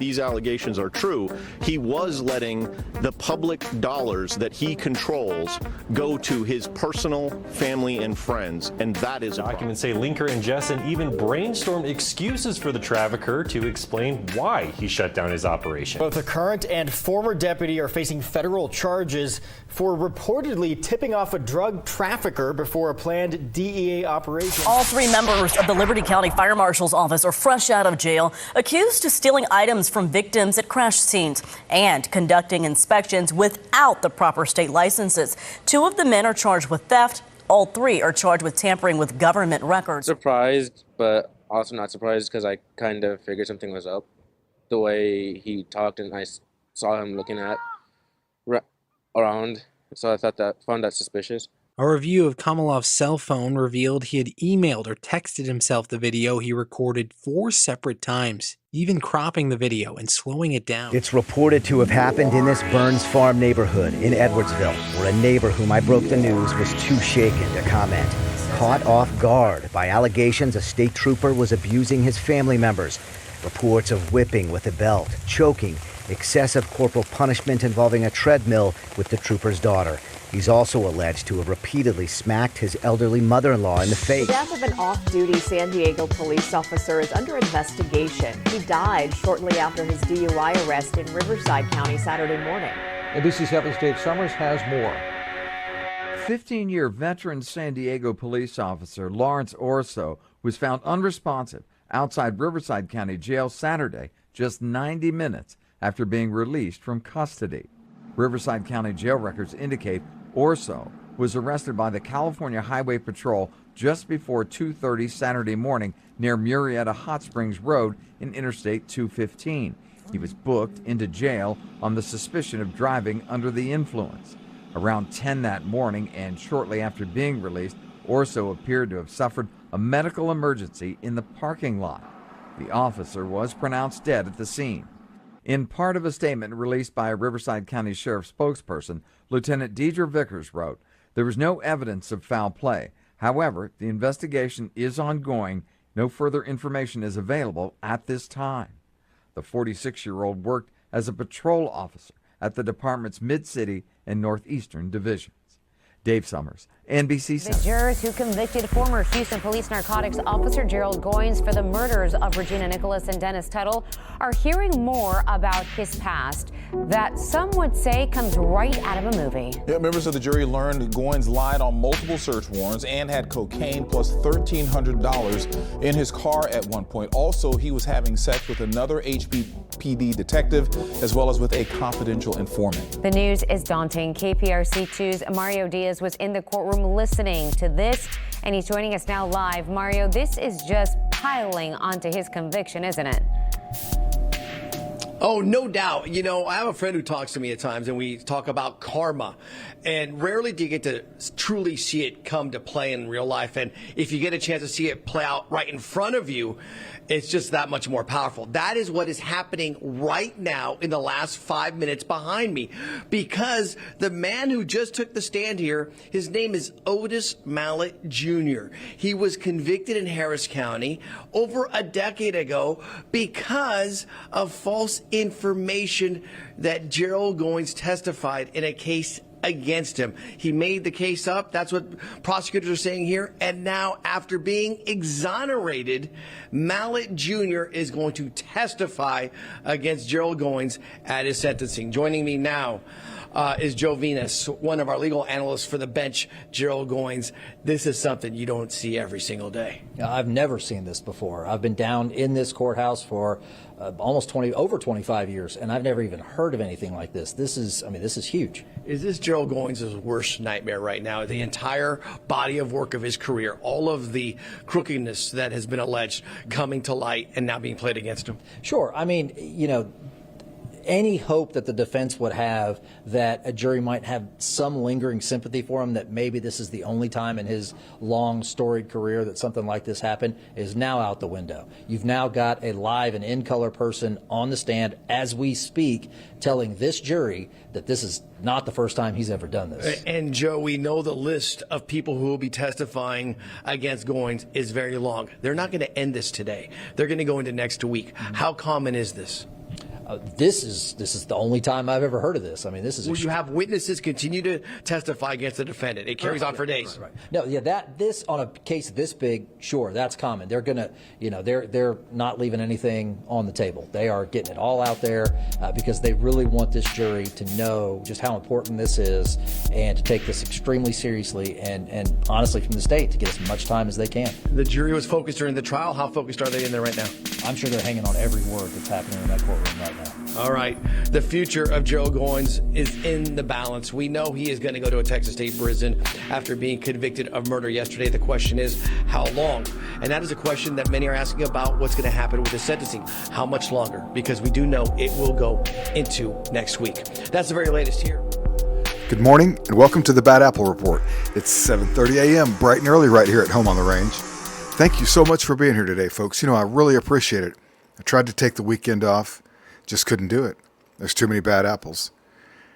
these allegations are true, he was letting the public dollars that he controls go to his personal family and friends, and that is a problem. Documents say Linker and Jessen even brainstormed excuses for the trafficker to explain why he shut down his operation. Both the current and former deputy are facing federal charges for reportedly tipping off a drug trafficker before a planned DEA operation. All three members of the Liberty County Fire Marshal's office are fresh out of jail, accused of stealing items from victims at crash scenes and conducting inspections without the proper state licenses. Two of the men are charged with theft. All three are charged with tampering with government records. Surprised, but also not surprised because I kind of figured something was up. The way he talked and I saw him looking around, so I found that suspicious. A review of Komalov's cell phone revealed he had emailed or texted himself the video he recorded 4 separate times, even cropping the video and slowing it down. It's reported to have happened in this Burns Farm neighborhood in Edwardsville, where a neighbor whom I broke the news was too shaken to comment. Caught off guard by allegations a state trooper was abusing his family members. Reports of whipping with a belt, choking, excessive corporal punishment involving a treadmill with the trooper's daughter. He's also alleged to have repeatedly smacked his elderly mother-in-law in the face. The death of an off-duty San Diego police officer is under investigation. He died shortly after his DUI arrest in Riverside County Saturday morning. NBC 7's Dave Summers has more. 15-year veteran San Diego police officer Lawrence Orso was found unresponsive outside Riverside County Jail Saturday, just 90 minutes after being released from custody. Riverside County jail records indicate Orso was arrested by the California Highway Patrol just before 2:30 Saturday morning near Murrieta Hot Springs Road in Interstate 215. He was booked into jail on the suspicion of driving under the influence. Around 10 that morning and shortly after being released, Orso appeared to have suffered a medical emergency in the parking lot. The officer was pronounced dead at the scene. In part of a statement released by a Riverside County Sheriff spokesperson, Lieutenant Deidre Vickers wrote, "There was no evidence of foul play. However, the investigation is ongoing. No further information is available at this time." The 46-year-old worked as a patrol officer at the department's Mid-City and Northeastern divisions. Dave Summers, NBC 7. The jurors who convicted former Houston Police Narcotics Officer Gerald Goins for the murders of Regina Nicholas and Dennis Tuttle are hearing more about his past that some would say comes right out of a movie. Yeah, members of the jury learned Goins lied on multiple search warrants and had cocaine plus $1,300 in his car at one point. Also, he was having sex with another HPD detective as well as with a confidential informant. The news is daunting. KPRC2's Mario Diaz was in the courtroom listening to this, and he's joining us now live. Mario, this is just piling onto his conviction, isn't it? Oh, no doubt. You know, I have a friend who talks to me at times, and we talk about karma. And rarely do you get to truly see it come to play in real life. And if you get a chance to see it play out right in front of you, it's just that much more powerful. That is what is happening right now in the last 5 minutes behind me. Because the man who just took the stand here, his name is Otis Mallett Jr. He was convicted in Harris County over a decade ago because of false information that Gerald Goins testified in a case against him. He made the case up. That's what prosecutors are saying here. And now, after being exonerated, Mallett Jr. is going to testify against Gerald Goins at his sentencing. Joining me now is Joe Venus, one of our legal analysts for the bench. Gerald Goins, this is something you don't see every single day. I've never seen this before. I've been down in this courthouse for over 25 years, and I've never even heard of anything like this. This is huge. Is this Gerald Goins' worst nightmare right now? The entire body of work of his career, all of the crookedness that has been alleged coming to light and now being played against him? Sure. I mean, you know, any hope that the defense would have that a jury might have some lingering sympathy for him, that maybe this is the only time in his long storied career that something like this happened, is now out the window. You've now got a live and in color person on the stand as we speak telling this jury that this is not the first time he's ever done this. And Joe, we know the list of people who will be testifying against Goins is very long. They're not going to end this today. They're going to go into next week. How common is this? This is the only time I've ever heard of this. I mean, this is. Will you have witnesses continue to testify against the defendant? It carries on for days. Right. No, yeah, this on a case this big, sure, that's common. They're gonna, they're not leaving anything on the table. They are getting it all out there because they really want this jury to know just how important this is and to take this extremely seriously and honestly from the state to get as much time as they can. The jury was focused during the trial. How focused are they in there right now? I'm sure they're hanging on every word that's happening in that courtroom right now. All right. The future of Gerald Goines is in the balance. We know he is going to go to a Texas state prison after being convicted of murder yesterday. The question is, how long? And that is a question that many are asking about what's going to happen with his sentencing. How much longer? Because we do know it will go into next week. That's the very latest here. Good morning and welcome to the Bad Apple Report. It's 7:30 a.m. bright and early right here at home on the range. Thank you so much for being here today, folks. I really appreciate it. I tried to take the weekend off, just couldn't do it. There's too many bad apples.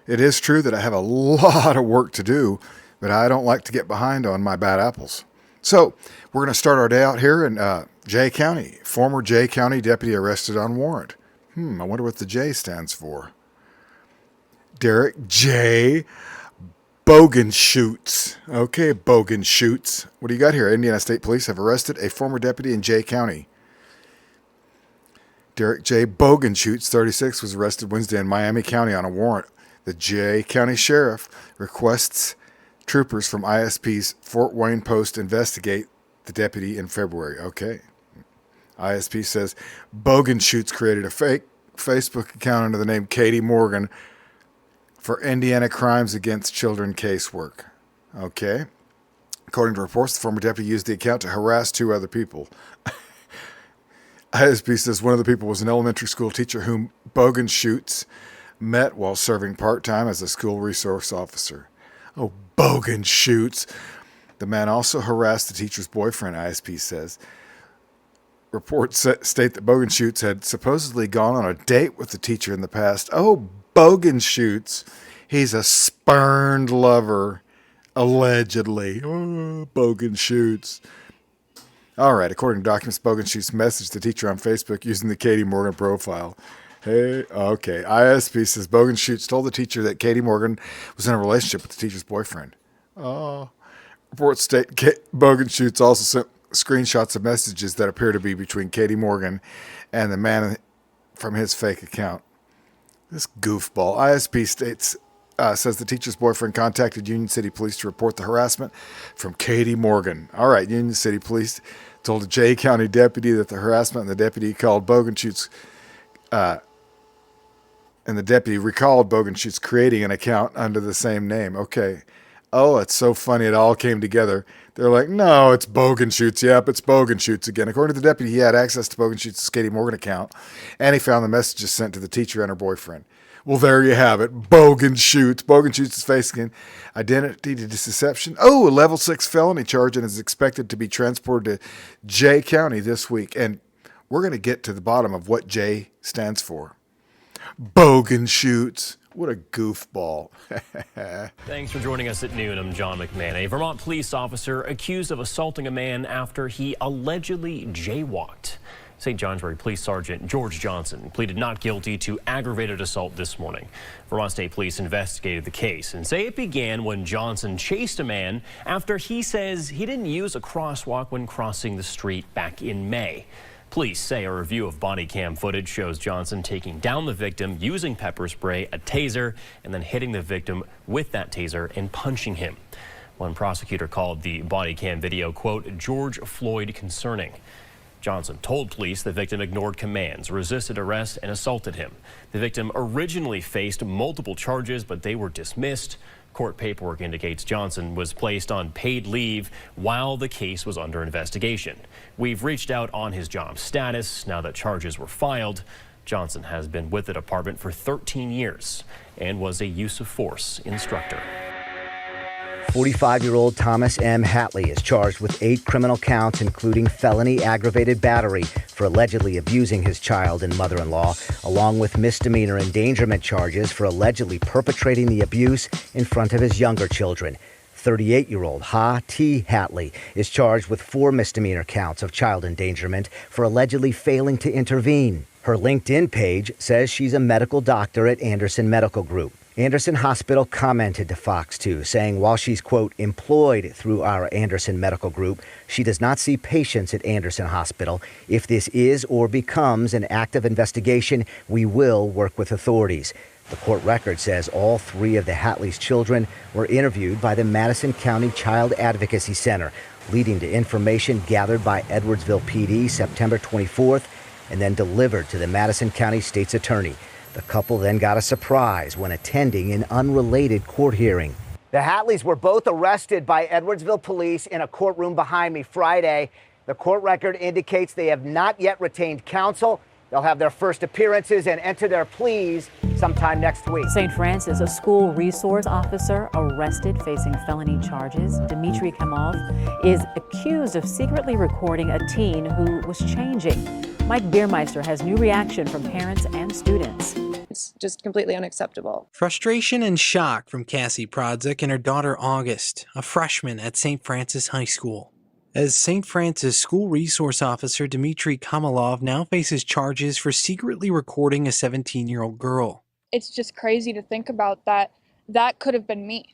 It is true that I have a lot of work to do, but I don't like to get behind on my bad apples. So we're going to start our day out here in Jay County. Former Jay County deputy arrested on warrant. I wonder what the J stands for. Derek J. Bogenschutz. Okay, Bogenschutz. What do you got here? Indiana State Police have arrested a former deputy in Jay County. Derek J. Bogenschutz, 36, was arrested Wednesday in Miami County on a warrant. The Jay County Sheriff requests troopers from ISP's Fort Wayne Post investigate the deputy in February. Okay. ISP says Bogenschutz created a fake Facebook account under the name Katie Morgan for Indiana Crimes Against Children casework. Okay. According to reports, the former deputy used the account to harass two other people. ISP says one of the people was an elementary school teacher whom Bogenschutz met while serving part-time as a school resource officer. Oh, Bogenschutz. The man also harassed the teacher's boyfriend, ISP says. Reports state that Bogenschutz had supposedly gone on a date with the teacher in the past. Oh, Bogenschutz. He's a spurned lover, allegedly. Oh, Bogenschutz. All right, according to documents, Bogenschutz messaged the teacher on Facebook using the Katie Morgan profile. Hey, okay. ISP says Bogenschutz told the teacher that Katie Morgan was in a relationship with the teacher's boyfriend. Oh. Reports state Bogenschutz also sent screenshots of messages that appear to be between Katie Morgan and the man from his fake account. This goofball. ISP states says the teacher's boyfriend contacted Union City Police to report the harassment from Katie Morgan. All right, Union City Police told a Jay County deputy that the harassment, and the deputy called Bogenschutz, and the deputy recalled Bogenschutz creating an account under the same name. Okay. Oh, it's so funny. It all came together. They're like, no, it's Bogenschutz. Yep, it's Bogenschutz again. According to the deputy, he had access to Bogenschutz's Katie Morgan account, and he found the messages sent to the teacher and her boyfriend. Well, there you have it. Bogenschutz. Bogenschutz is facing identity deception. Oh, a level 6 felony charge and is expected to be transported to Jay County this week. And we're going to get to the bottom of what J stands for. Bogenschutz. What a goofball. Thanks for joining us at noon. I'm John McMahon. A Vermont police officer accused of assaulting a man after he allegedly jaywalked. St. Johnsbury Police Sergeant George Johnson pleaded not guilty to aggravated assault this morning. Vermont State Police investigated the case and say it began when Johnson chased a man after he says he didn't use a crosswalk when crossing the street back in May. Police say a review of body cam footage shows Johnson taking down the victim using pepper spray, a taser, and then hitting the victim with that taser and punching him. One prosecutor called the body cam video, quote, George Floyd concerning. Johnson told police the victim ignored commands, resisted arrest, and assaulted him. The victim originally faced multiple charges, but they were dismissed. Court paperwork indicates Johnson was placed on paid leave while the case was under investigation. We've reached out on his job status now that charges were filed. Johnson has been with the department for 13 years and was a use of force instructor. 45-year-old Thomas M. Hatley is charged with 8 criminal counts, including felony aggravated battery for allegedly abusing his child and mother-in-law, along with misdemeanor endangerment charges for allegedly perpetrating the abuse in front of his younger children. 38-year-old Ha T. Hatley is charged with 4 misdemeanor counts of child endangerment for allegedly failing to intervene. Her LinkedIn page says she's a medical doctor at Anderson Medical Group. Anderson Hospital commented to Fox 2, saying while she's, quote, employed through our Anderson Medical Group, she does not see patients at Anderson Hospital. If this is or becomes an active investigation, we will work with authorities. The court record says all 3 of the Hatley's children were interviewed by the Madison County Child Advocacy Center, leading to information gathered by Edwardsville PD September 24th and then delivered to the Madison County State's Attorney. The couple then got a surprise when attending an unrelated court hearing. The Hatleys were both arrested by Edwardsville police in a courtroom behind me Friday. The court record indicates they have not yet retained counsel. They'll have their first appearances and enter their pleas sometime next week. St. Francis, a school resource officer arrested facing felony charges. Dmitry Kamov is accused of secretly recording a teen who was changing. Mike Biermeister has new reaction from parents and students. It's just completely unacceptable. Frustration and shock from Cassie Prodzik and her daughter August, a freshman at St. Francis High School. As St. Francis school resource officer Dmitry Kamalov now faces charges for secretly recording a 17-year-old girl. It's just crazy to think about that could have been me.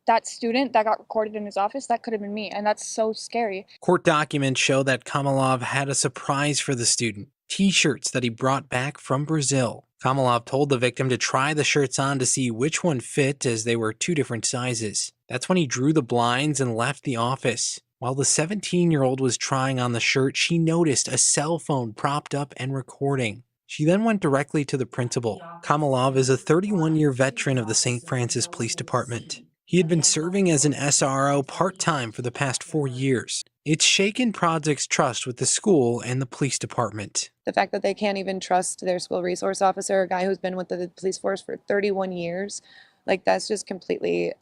That student that got recorded in his office, that could have been me, and that's so scary. Court documents show that Kamalov had a surprise for the student, T-shirts that he brought back from Brazil. Kamalov told the victim to try the shirts on to see which one fit, as they were 2 different sizes. That's when he drew the blinds and left the office. While the 17-year-old was trying on the shirt, she noticed a cell phone propped up and recording. She then went directly to the principal. Kamalov is a 31-year veteran of the St. Francis Police Department. He had been serving as an SRO part-time for the past 4 years. It's shaken Prodzik's trust with the school and the police department. The fact that they can't even trust their school resource officer, a guy who's been with the police force for 31 years, like that's just completely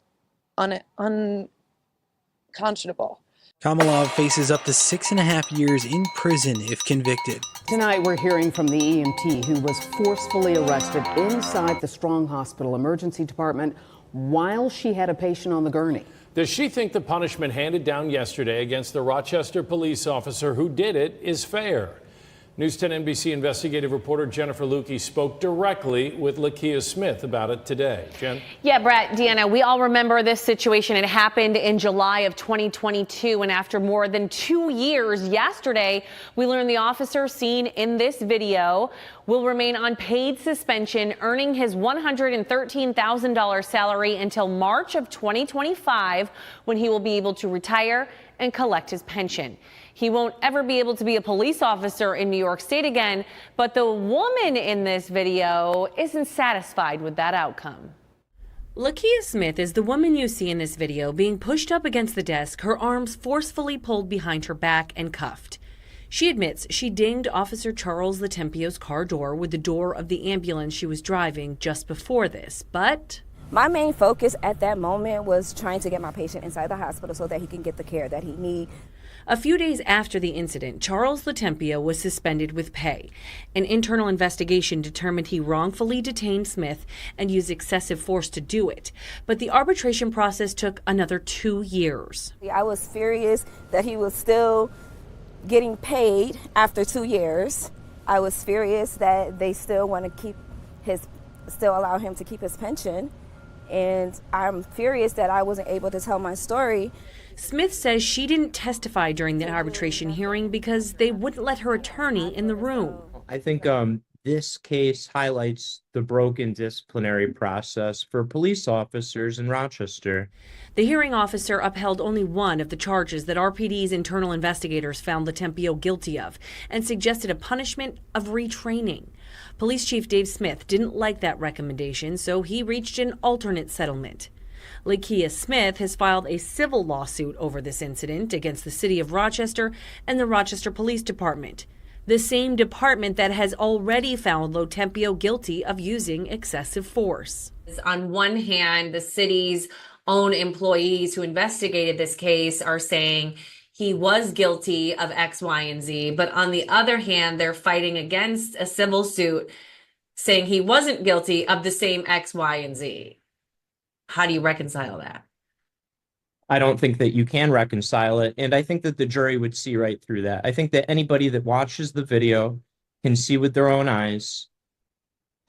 unconscionable. Kamalov faces up to 6.5 years in prison if convicted. Tonight, we're hearing from the EMT who was forcefully arrested inside the Strong Hospital Emergency Department while she had a patient on the gurney. Does she think the punishment handed down yesterday against the Rochester police officer who did it is fair? News 10 NBC investigative reporter Jennifer Lukey spoke directly with Lakia Smith about it today. Jen? Yeah, Brett, Deanna, we all remember this situation. It happened in July of 2022, and after more than 2 years, yesterday, we learned the officer seen in this video will remain on paid suspension, earning his $113,000 salary until March of 2025, when he will be able to retire and collect his pension. He won't ever be able to be a police officer in New York State again, but the woman in this video isn't satisfied with that outcome. Lakia Smith is the woman you see in this video being pushed up against the desk, her arms forcefully pulled behind her back and cuffed. She admits she dinged Officer Charles Latempio's car door with the door of the ambulance she was driving just before this, but my main focus at that moment was trying to get my patient inside the hospital so that he can get the care that he needs. A few days after the incident, Charles Latempio was suspended with pay. An internal investigation determined he wrongfully detained Smith and used excessive force to do it. But the arbitration process took another 2 years. I was furious that he was still getting paid after 2 years. I was furious that they still want to still allow him to keep his pension. And I'm furious that I wasn't able to tell my story. Smith says she didn't testify during the arbitration hearing because they wouldn't let her attorney in the room. I think this case highlights the broken disciplinary process for police officers in Rochester. The hearing officer upheld only one of the charges that RPD's internal investigators found Latempio guilty of and suggested a punishment of retraining. Police Chief Dave Smith didn't like that recommendation, so he reached an alternate settlement. Lakia Smith has filed a civil lawsuit over this incident against the city of Rochester and the Rochester Police Department, the same department that has already found Latempio guilty of using excessive force. On one hand, the city's own employees who investigated this case are saying he was guilty of X, Y, and Z. But on the other hand, they're fighting against a civil suit saying he wasn't guilty of the same X, Y, and Z. How do you reconcile that? I don't think that you can reconcile it, and I think that the jury would see right through that. I think that anybody that watches the video can see with their own eyes.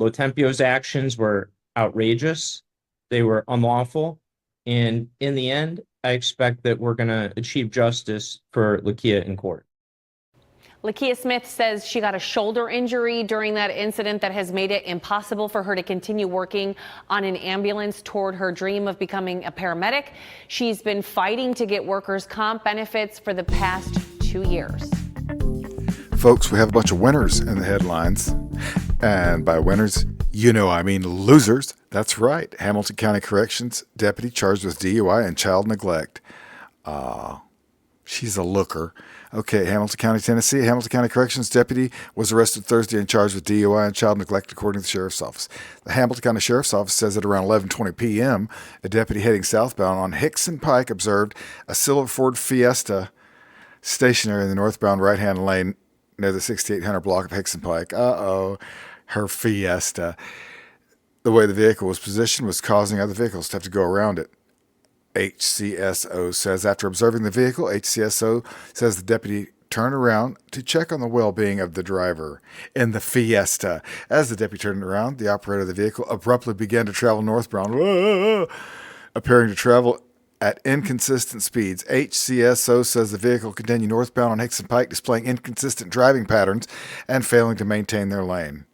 Lotempio's actions were outrageous. They were unlawful. And in the end, I expect that we're going to achieve justice for Lakia in court. Lakia Smith says she got a shoulder injury during that incident that has made it impossible for her to continue working on an ambulance toward her dream of becoming a paramedic. She's been fighting to get workers' comp benefits for the past 2 years. Folks, we have a bunch of winners in the headlines. And by winners, I mean losers. That's right. Hamilton County Corrections deputy charged with DUI and child neglect. She's a looker. Okay, Hamilton County, Tennessee. Hamilton County Corrections deputy was arrested Thursday and charged with DUI and child neglect, according to the Sheriff's Office. The Hamilton County Sheriff's Office says that around 11:20 p.m., a deputy heading southbound on Hickson Pike observed a silver Ford Fiesta stationary in the northbound right-hand lane near the 6800 block of Hickson Pike. Her Fiesta. The way the vehicle was positioned was causing other vehicles to have to go around it. HCSO says after observing the vehicle, HCSO says the deputy turned around to check on the well-being of the driver in the Fiesta. As the deputy turned around, the operator of the vehicle abruptly began to travel northbound, appearing to travel at inconsistent speeds. HCSO says the vehicle continued northbound on Hickson Pike, displaying inconsistent driving patterns and failing to maintain their lane.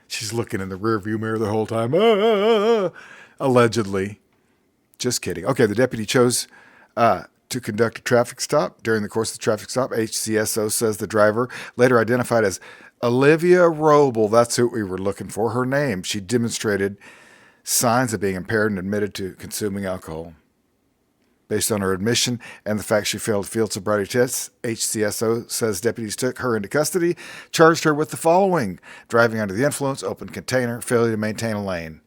She's looking in the rearview mirror the whole time, allegedly. Just kidding. Okay, the deputy chose to conduct a traffic stop. During the course of the traffic stop, HCSO says the driver, later identified as Olivia Roble, that's who we were looking for, her name. She demonstrated signs of being impaired and admitted to consuming alcohol. Based on her admission and the fact she failed field sobriety tests, HCSO says deputies took her into custody, charged her with the following: driving under the influence, open container, failure to maintain a lane.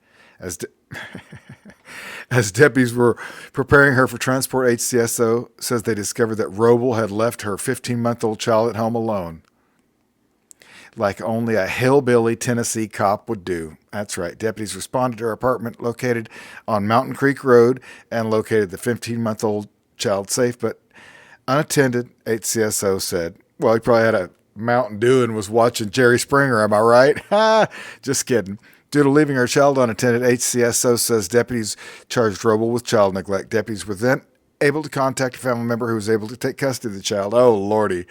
As deputies were preparing her for transport, HCSO says they discovered that Roble had left her 15-month-old child at home alone, like only a hillbilly Tennessee cop would do. That's right. Deputies responded to her apartment located on Mountain Creek Road and located the 15-month-old child safe, but unattended, HCSO said. Well, he probably had a Mountain Dew and was watching Jerry Springer, am I right? Just kidding. Due to leaving her child unattended, HCSO says deputies charged Roble with child neglect. Deputies were then able to contact a family member who was able to take custody of the child. Oh, Lordy.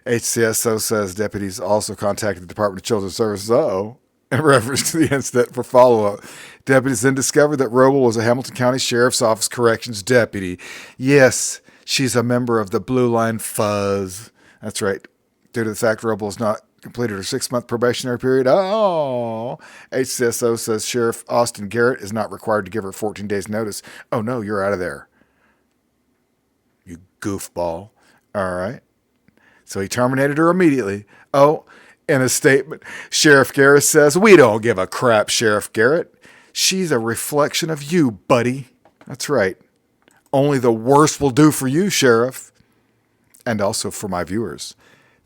HCSO says deputies also contacted the Department of Children's Services, in reference to the incident for follow-up. Deputies then discovered that Roble was a Hamilton County Sheriff's Office Corrections deputy. Yes, she's a member of the Blue Line Fuzz. That's right. Due to the fact Roble has not completed her 6-month probationary period. HCSO says Sheriff Austin Garrett is not required to give her 14 days notice. Oh, no, you're out of there, you goofball. All right. So he terminated her immediately. In a statement, Sheriff Garrett says, "We don't give a crap, Sheriff Garrett. She's a reflection of you, buddy." That's right. Only the worst will do for you, Sheriff. And also for my viewers.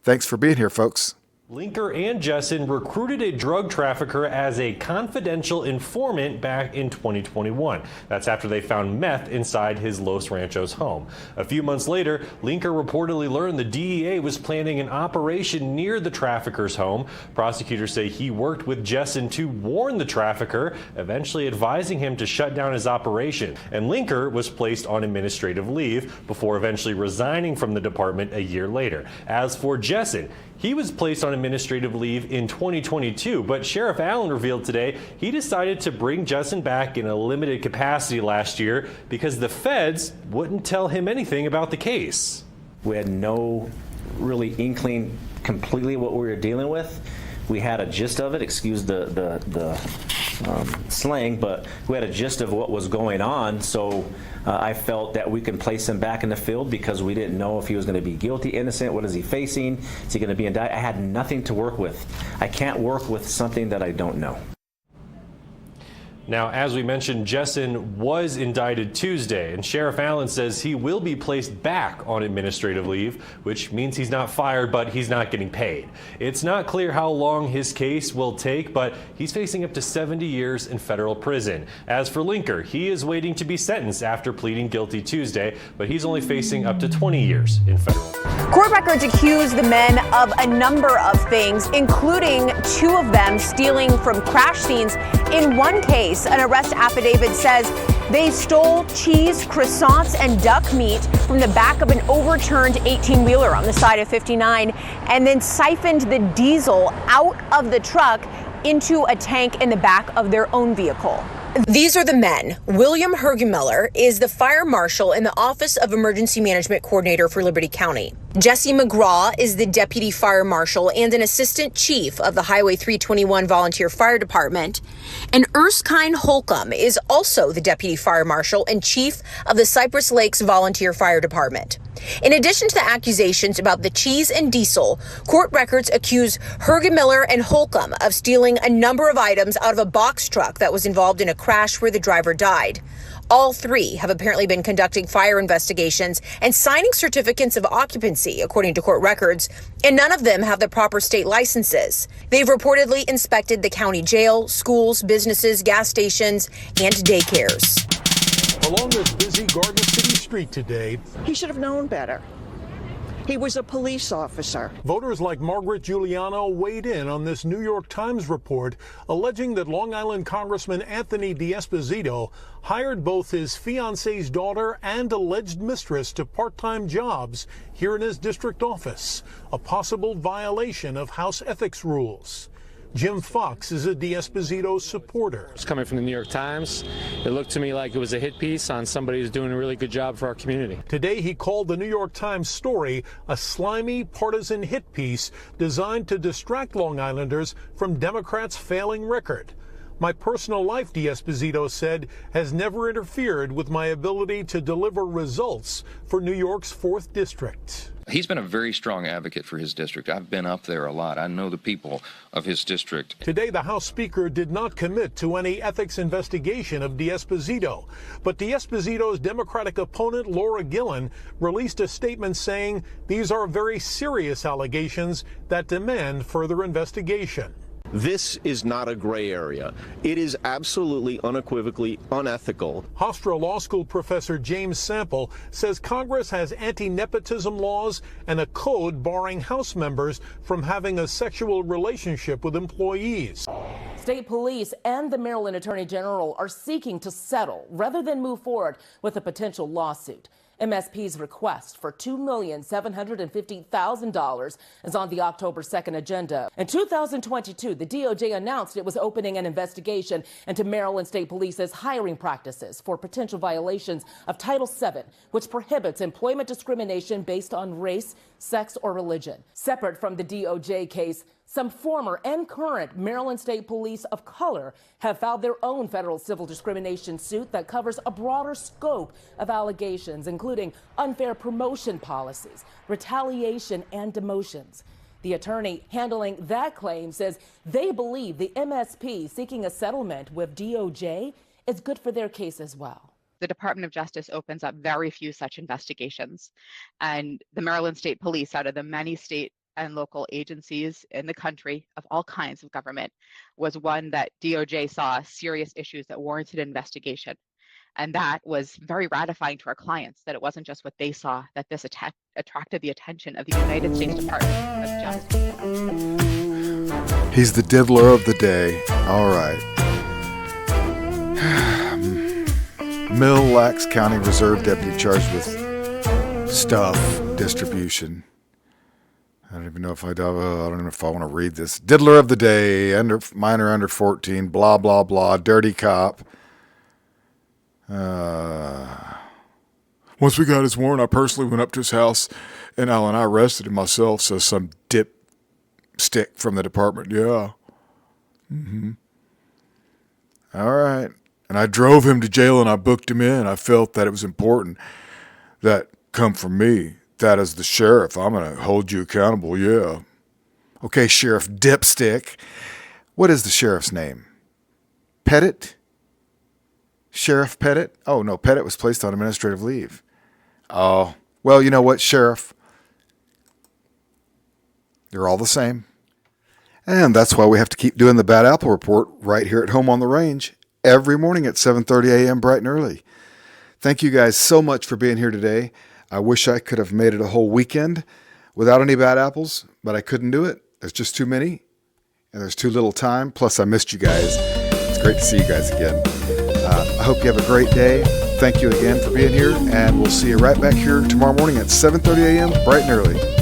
Thanks for being here, folks. Linker and Jessen recruited a drug trafficker as a confidential informant back in 2021. That's after they found meth inside his Los Ranchos home. A few months later, Linker reportedly learned the DEA was planning an operation near the trafficker's home. Prosecutors say he worked with Jessen to warn the trafficker, eventually advising him to shut down his operation. And Linker was placed on administrative leave before eventually resigning from the department a year later. As for Jessen, he was placed on administrative leave in 2022, but Sheriff Allen revealed today he decided to bring Jessen back in a limited capacity last year because the feds wouldn't tell him anything about the case. We had no really inkling completely what we were dealing with. We had a gist of it, excuse the slang, but we had a gist of what was going on, so I felt that we can place him back in the field because we didn't know if he was going to be guilty, innocent, what is he facing, is he going to be indicted? I had nothing to work with. I can't work with something that I don't know. Now, as we mentioned, Jessen was indicted Tuesday, and Sheriff Allen says he will be placed back on administrative leave, which means he's not fired, but he's not getting paid. It's not clear how long his case will take, but he's facing up to 70 years in federal prison. As for Linker, he is waiting to be sentenced after pleading guilty Tuesday, but he's only facing up to 20 years in federal prison. Court records accuse the men of a number of things, including 2 of them stealing from crash scenes. In one case, an arrest affidavit says they stole cheese, croissants, and duck meat from the back of an overturned 18-wheeler on the side of 59 and then siphoned the diesel out of the truck into a tank in the back of their own vehicle. These are the men. William Hergemeller is the fire marshal in the Office of Emergency Management Coordinator for Liberty County. Jesse McGraw is the deputy fire marshal and an assistant chief of the Highway 321 Volunteer Fire Department. And Erskine Holcomb is also the deputy fire marshal and chief of the Cypress Lakes Volunteer Fire Department. In addition to the accusations about the cheese and diesel, court records accuse Hergemeller and Holcomb of stealing a number of items out of a box truck that was involved in a crash where the driver died. All 3 have apparently been conducting fire investigations and signing certificates of occupancy, according to court records, and none of them have the proper state licenses. They've reportedly inspected the county jail, schools, businesses, gas stations, and daycares. Along this busy Garden City street today, he should have known better. He was a police officer. Voters like Margaret Giuliano weighed in on this New York Times report alleging that Long Island Congressman Anthony D'Esposito hired both his fiance's daughter and alleged mistress to part-time jobs here in his district office, a possible violation of House ethics rules. Jim Fox is a D'Esposito supporter. It's coming from the New York Times. It looked to me like it was a hit piece on somebody who's doing a really good job for our community. Today, he called the New York Times story a slimy partisan hit piece designed to distract Long Islanders from Democrats' failing record. My personal life, D'Esposito said, has never interfered with my ability to deliver results for New York's 4th District. He's been a very strong advocate for his district. I've been up there a lot. I know the people of his district. Today, the House Speaker did not commit to any ethics investigation of D'Esposito, but D'Esposito's Democratic opponent, Laura Gillen, released a statement saying these are very serious allegations that demand further investigation. This is not a gray area. It is absolutely unequivocally unethical. Hofstra Law School professor James Sample says Congress has anti-nepotism laws and a code barring House members from having a sexual relationship with employees. State police and the Maryland Attorney General are seeking to settle rather than move forward with a potential lawsuit. MSP's request for $2,750,000 is on the October 2nd agenda. In 2022, the DOJ announced it was opening an investigation into Maryland State Police's hiring practices for potential violations of Title VII, which prohibits employment discrimination based on race, sex, or religion. Separate from the DOJ case, some former and current Maryland State Police of color have filed their own federal civil discrimination suit that covers a broader scope of allegations, including unfair promotion policies, retaliation, and demotions. The attorney handling that claim says they believe the MSP seeking a settlement with DOJ is good for their case as well. The Department of Justice opens up very few such investigations, and the Maryland State Police, out of the many state and local agencies in the country of all kinds of government, was one that DOJ saw serious issues that warranted investigation. And that was very ratifying to our clients, that it wasn't just what they saw, that this attracted the attention of the United States Department of Justice. He's the diddler of the day. All right. Mille Lacs County Reserve Deputy charged with stuff distribution. I don't even know if I don't know if I want to read this. Diddler of the day, minor under 14, blah, blah, blah, dirty cop. Once we got his warrant, I personally went up to his house, and Alan, I arrested him myself, says some dipstick from the department. Yeah. Mm-hmm. All right. And I drove him to jail, and I booked him in. I felt that it was important that come from me. That as the sheriff, I'm going to hold you accountable, yeah. Okay, Sheriff Dipstick. What is the sheriff's name? Pettit? Sheriff Pettit? Oh, no, Pettit was placed on administrative leave. Oh, well, you know what, Sheriff? They're all the same. And that's why we have to keep doing the Bad Apple Report right here at home on the range every morning at 7:30 a.m. bright and early. Thank you guys so much for being here today. I wish I could have made it a whole weekend without any bad apples, but I couldn't do it. There's just too many, and there's too little time. Plus, I missed you guys. It's great to see you guys again. I hope you have a great day. Thank you again for being here, and we'll see you right back here tomorrow morning at 7:30 a.m. bright and early.